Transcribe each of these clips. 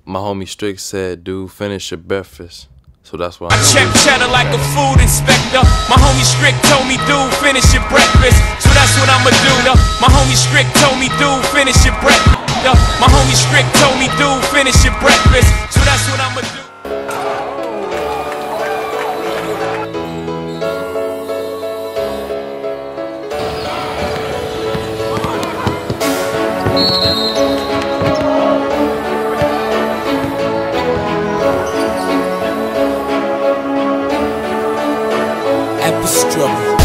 My homie Strick said, dude, finish your breakfast. So that's why I check cheddar like a food inspector. My homie Strick told me, dude, finish your breakfast. So that's what I'ma do. My homie Strick told me, dude, finish your breakfast. My homie Strick told me, dude, finish your breakfast. So that's what I'ma do. Struggle.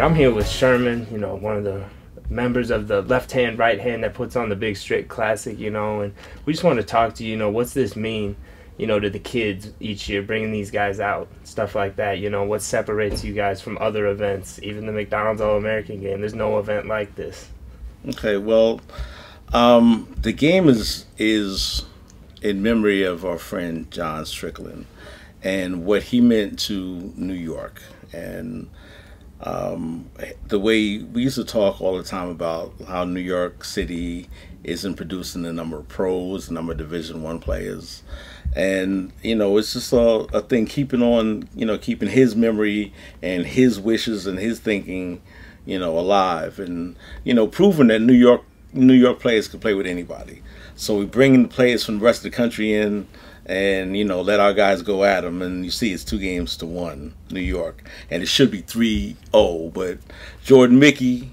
I'm here with Sherman, you know, one of the members of the left hand, right hand that puts on the big Strick Classic, you know, and we just want to talk to you, you know, what's this mean, you know, to the kids each year, bringing these guys out, stuff like that, you know, what separates you guys from other events, even the McDonald's All-American game, there's no event like this. Okay, well, the game is in memory of our friend John Strickland and what he meant to New York. And the way we used to talk all the time about how New York City isn't producing the number of pros, the number of Division I players. And, you know, it's just a thing keeping on, you know, keeping his memory and his wishes and his thinking, you know, alive. And, you know, proving that New York players can play with anybody. So we bring the players from the rest of the country in and, you know, let our guys go at them. And you see it's 2-1, New York. And it should be 3-0. But Jordan Mickey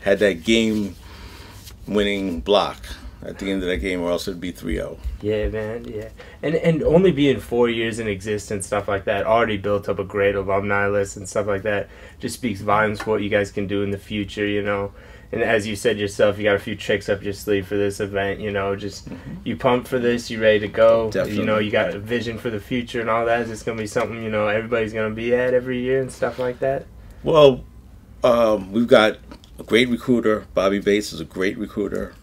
had that game-winning block at the end of that game, or else it'd be 3-0. Yeah, man, yeah. And only being 4 years in existence, stuff like that, already built up a great alumni list and stuff like that, just speaks volumes for what you guys can do in the future, you know. And as you said yourself, you got a few tricks up your sleeve for this event, you know, just you pumped for this, you ready to go. Definitely. You know, you got a vision for the future and all that. Is this going to be something, you know, everybody's going to be at every year and stuff like that? Well, we've got a great recruiter. Bobby Bates is a great recruiter.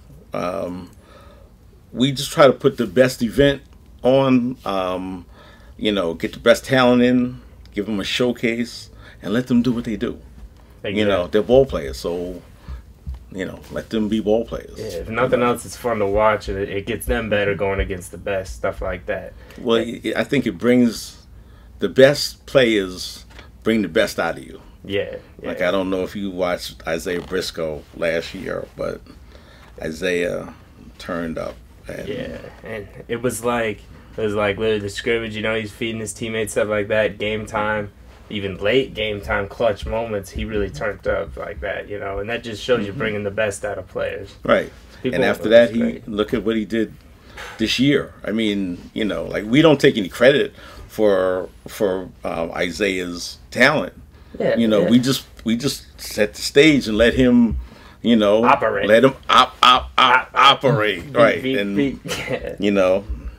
We just try to put the best event on, get the best talent in, give them a showcase, and let them do what they do. Exactly. They're ball players, so, let them be ball players. Yeah, if nothing else, it's fun to watch, and it gets them better going against the best, stuff like that. Well, I think it brings the best players, bring the best out of you. Yeah. Like, I don't know if you watched Isaiah Briscoe last year, but Isaiah turned up. And it was like literally the scrimmage, he's feeding his teammates, stuff like that, game time, even late game time, clutch moments, he really turned up like that, and that just shows you bringing the best out of players. Right. And after that, look at what he did this year. I mean, we don't take any credit for Isaiah's talent. Yeah. We just set the stage and let him, operate. Let him operate. Right.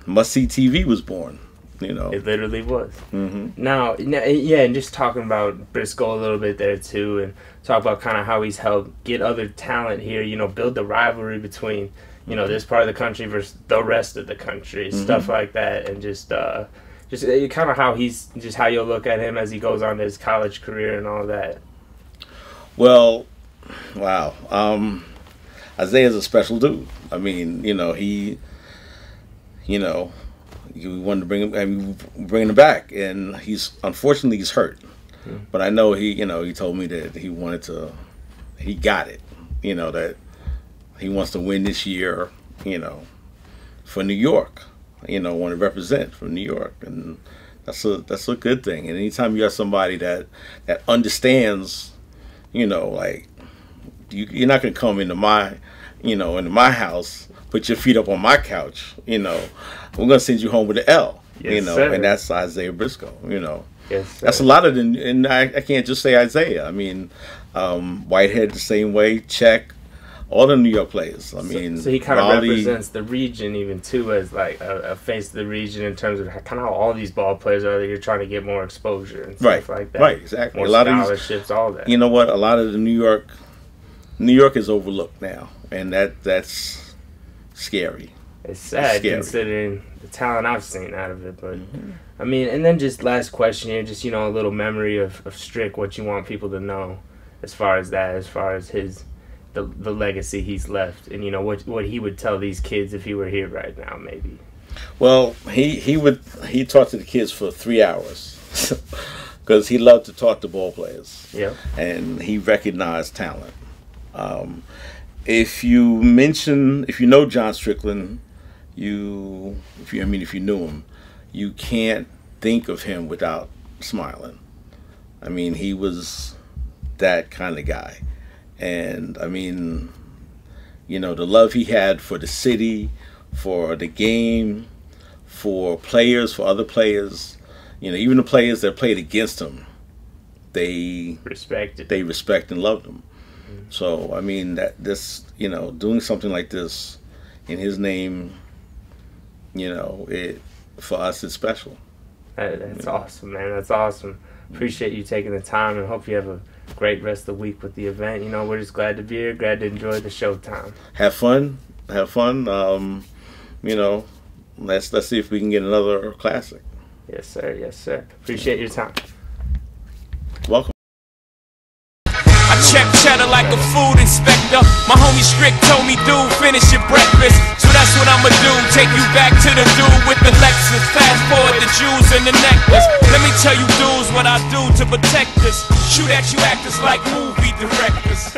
Must-see TV was born. It literally was. Mm-hmm. Now, and just talking about Briscoe a little bit there too, and talk about kind of how he's helped get other talent here. Build the rivalry between this part of the country versus the rest of the country, stuff like that, and just kind of how how you'll look at him as he goes on to his college career and all that. Well, wow. Isaiah's a special dude. I mean, we wanted to bring him, bringing him back, and unfortunately he's hurt. But I know he told me that he got it, that he wants to win this year, for New York, want to represent for New York, and that's a good thing. And anytime you have somebody that understands, you're not gonna come into my house, put your feet up on my couch, we're gonna send you home with an L, sir. And that's Isaiah Briscoe, Yes, sir. That's a lot of them, and I can't just say Isaiah. I mean, Whitehead the same way, Check, all the New York players. I mean, so he kind of represents the region even too, as like a face of the region in terms of kind of how all these ball players are that you're trying to get more exposure and stuff like that. Right, exactly. More a lot scholarships, all that. You know what? A lot of the New York is overlooked now, and that's scary. It's sad considering the talent I've seen out of it, but I mean, and then just last question here, just a little memory of Strick, what you want people to know as far as his the legacy he's left, and what he would tell these kids if he were here right now, maybe. Well, he talked to the kids for 3 hours because he loved to talk to ball players. Yeah, and he recognized talent. If you know John Strickland, if you knew him, you can't think of him without smiling. I mean, he was that kind of guy. And I mean, the love he had for the city, for the game, for players, for other players, even the players that played against him, they respect and loved him. So I mean, doing something like this in his name, for us it's special. That's awesome, man. That's awesome. Appreciate you taking the time, and hope you have a great rest of the week with the event. We're just glad to be here, glad to enjoy the showtime. Have fun. Let's see if we can get another classic. Yes, sir. Yes, sir. Appreciate your time. Welcome. I check cheddar like a food inspector. My homie Strick told me, dude, finish your breakfast. So that's what I'ma do, take you back to the dude with the Lexus. Fast forward the jewels and the necklace. Let me tell you dudes what I do to protect us. Shoot at you actors like movie directors.